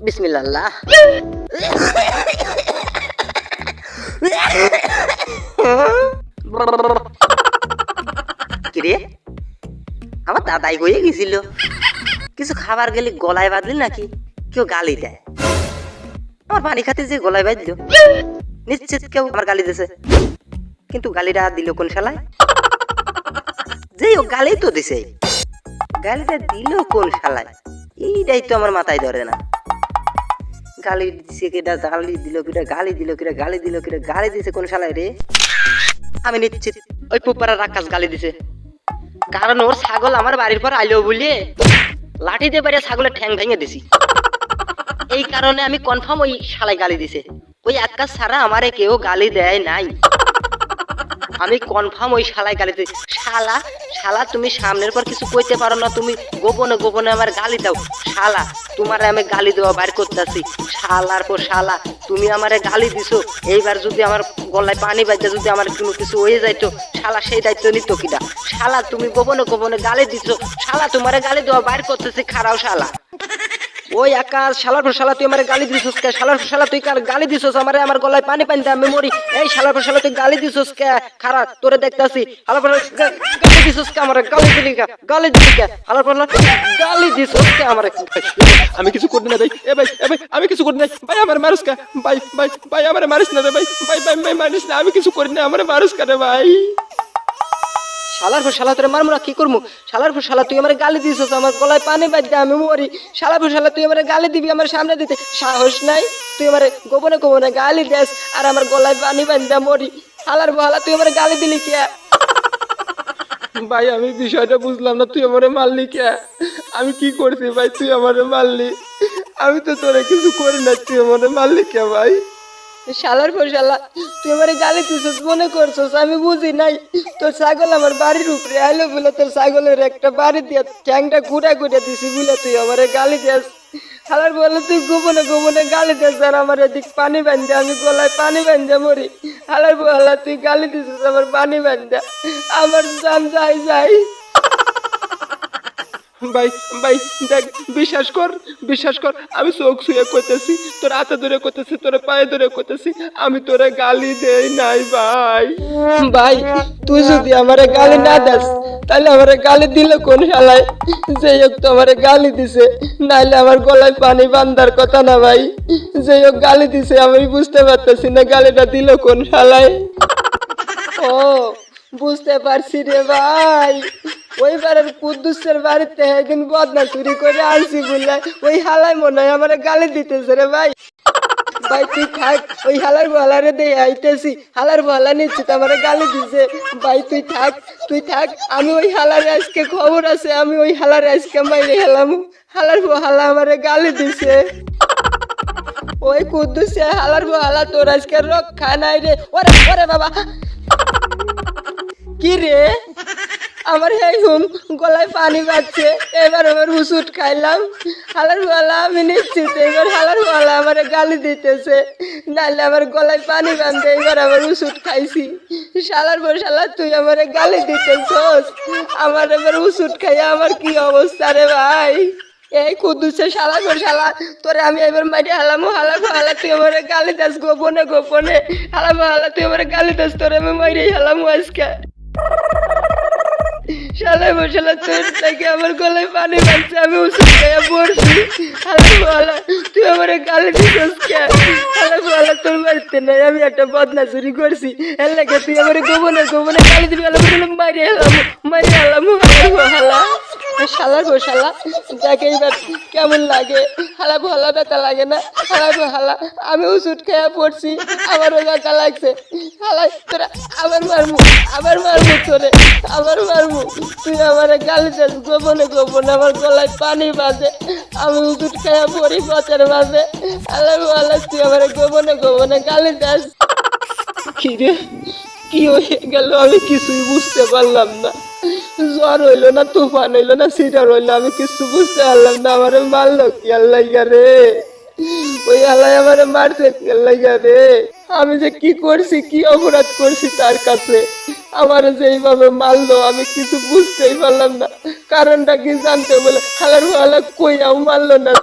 বিসমিল্লাহ। কিরে আমার দাদাই হয়ে গেছিল, কিছু খাবার গেলে গলায় বাঁধলি নাকি কেউ গালি দেয়? আমার পানি খাতে যে গলায় বাঁধলো নিশ্চিত কেউ আমার গালি দিছে, কিন্তু গালিটা দিল কোন শালায়? যেই ও গালি তো দিছে, গালিটা দিল কোন শালায় এইটাই তো আমার মাথায় ধরে না। গালি দিছে কেটা, গালি দিল কেটা, গালি দিল কেটা, গালি দিল কেটা, গালি দিছে কোন শালায় রে? আমি নিশ্চিত ওই পুপারা রাক্ষস গালি দিছে, কারণ ওর ছাগল আমার বাড়ির পর আইলো বলে লাঠি দিয়ে বাইরে ছাগলের ঠ্যাং ভেঙে দিছি। এই কারণে আমি কনফার্ম ওই শালাই গালি দিছে। ওই আকাশ ছাড়া আমারে কেউ গালি দেয় নাই, আমি কনফার্ম ওই শালাই গালি দিছি। শালা শালা তুমি সামনের পর কিছু কইতে পারো না, তুমি গোপনে গোপনে আমার গালি দাও। শালা তোমারে আমি গালি দেওয়া বাইর করতেছি। শালার পর শালা তুমি আমারে গালি দিছো, এইবার যদি আমার গলায় পানি বাজে যদি আমার কোনো কিছু হয়ে যাইতো, শালা সেই দায়িত্ব নিত কিনা? শালা তুমি গোপনে গোপনে গালি দিছো, শালা তোমারে গালি দেওয়া বাইর করতেছি। খারাও শালা ওই আকাশ, শালার পর শালা তুই আমার গালি দিছস কে? শালার পর শালা তুই কার গালি দিছস আমারে? আমার গলায় পানি পানি দা মেমোরি। এই শালার পর শালা তুই গালি দিছস কে? খারাপ তোরে দেখতাছি। শালার পর গালি দিছস কে আমারে? গালি দিলি কে? গালি দিলি কে? শালার পর গালি দিছস কে আমারে? আমি কিছু করি না ভাই। এ ভাই আমি কিছু করি না ভাই, আমার মারুস কা ভাই? ভাই ভাই আমার মারিস না রে ভাই। ভাই ভাই ভাই মারিস না, আমি কিছু করি না, আমার মারুস কা রে ভাই। শালার পর শালা তোরে মারমু না কি করমু? শালার পর শালা তুই আমারে গালি দিছস, আমার গলায় পানি বাজে আমি মরি। শালার পর শালা তুই আমারে গালি দিবি, আমার সামনে দিতে সাহস নাই? তুই আমারে গোপনে গোপনে গালি দেস আর আমার গলায় পানি বাজে মরি। শালার পর শালা তুই আমারে গালি দিলি কে? ভাই আমি বিষয়টা বুঝলাম না, তুই আমারে মারলি কে? আমি কি করছি ভাই তুই আমারে মারলি? আমি তো তোরে কিছু করি না, তুই আমারে মারলি কে ভাই? শালার পর শালা তুই আমারে গালি দিছস মনে করছস আমি বুঝি নাই? তোর ছাগল আমার বাড়ির উপরে আইলো বলে তোর ছাগলের একটা বাড়ি দিয়ে ঠ্যাংটা ঘুরা ঘুরে দিছি বলে তুই আমারে গালি দিস। শালার বলে তুই গোপনে গোপনে গালি দিস আর আমার এদিক পানি বান্ধে আমি গলায় পানি বান্ধে মরি। শালার বলা তুই গালি দিছস আমার পানি বান্ধে, আমার জান যাই যাই। ভাই ভাই দেখ, বিশ্বাস কর আমি চোখ ছুঁয়ে কইতেছি, তোর হাতে ধরে কইতেছি, তোর পায়ে ধরে কইতেছি, আমি তোরে গালি দেই নাই ভাই। ভাই তুই যদি আমারে গালি না দাস তাহলে আমারে গালি দিল কোন শালায়? যে হোক তো আমারে গালি দিছে, নাইলে আমার গলায় পানি বান্ধার কথা না ভাই। যে হোক গালি দিছে, আমি বুঝতে পারতেছি না গালিটা দিল কোন শালায়। ও বুঝতে পারছি রে ভাই, ওইবারের কুদ্দুসের বাড়িতে একদিন বদনা চুরি করে আনছি বলে ওই হালাই মনে হয় আমার গালি দিতেছে রে ভাই। ভাই তুই থাক, ওই হালার বলারে দিয়ে আইতেছি, হালার বলা নিচ্ছি তো আমার গালি দিছে। ভাই তুই থাক, আমি ওই হালারে আজকে খবর আছে, আমি ওই হালারে আজকে মাইরে হেলাম। হালার বহালা আমারে গালি দিছে। ওই কুদ্দুসে হালার বহালা তোর আজকে রক্ষা নাই রে। ওরে ওরে বাবা কি রে আমার এই হুম গলায় পানি বাজছে, এবার আমার ওষুধ খাইলাম। হালার বলা আমি নিশ্চিত এবার হালার বলা আমার গালি দিতেছে, নাহলে আমার গলায় পানি বাঁধে এবার আমার ওষুধ খাইছি। শালার বর শালা তুই আমার গালি দিতেছস, আমার এবার ওষুধ খাইয়া আমার কি অবস্থা রে ভাই? এই কুদ্দুসে শালার বর শালা তোরে আমি এবার মাইরে হালামু। হালার হালা তুই আমার গালি দাস গোপনে গোপনে, হালার হালা তুই আমার গালি দাস, তোরে আমি মাইরে হালামু আজকে। শালাই মশালা তোর থেকে আমার গলায় পানি বাজছে, আমি ওষুধ খেয়ে পড়ছি। হালা বলা তুই আমার গালি দিছস কে? হালা বলা তোর বাড়িতে নাই, আমি একটা বদনা চুরি করছি, এর লাগে তুই আমার গোপনে গোপনে গালি দিবি। হালা মাইরে হেলাম হালা শালার গো শালা দেখে এইবার কেমন লাগে? হালা ভালা ব্যথা লাগে না? হালা আমি ওষুধ খেয়ে পড়ছি, আমারও ব্যথা লাগছে। হালা তোরা আবার মারমু তোরে আবার মারমু। তুই আমার গালি দিস গোপনে গোপনে, আমার গলায় পানি বাজে, আমি ওষুধ খেয়ে পড়ি পথের মাঝে। হালা তুই আমার গোপনে গোপনে গালি দিস। কি রে কি হয়ে গেল আমি কিছুই বুঝতে পারলাম না। জ্বর হইলো না তুফান হইলো না সিটার হইলো আমি কিছু বুঝতে পারলাম না আমারে মারলো কি আল্লাহ রে ওই আল্লাহ আমারে মারছে কি আল্লাহ রে আমি যে কি করছি কি অপরাধ করছি তার কাছে আমার যে এইভাবে মারলো আমি কিছু বুঝতেই পারলাম না কারণটা কি জানতে বলে হালার হালা কইয়াও মারলো না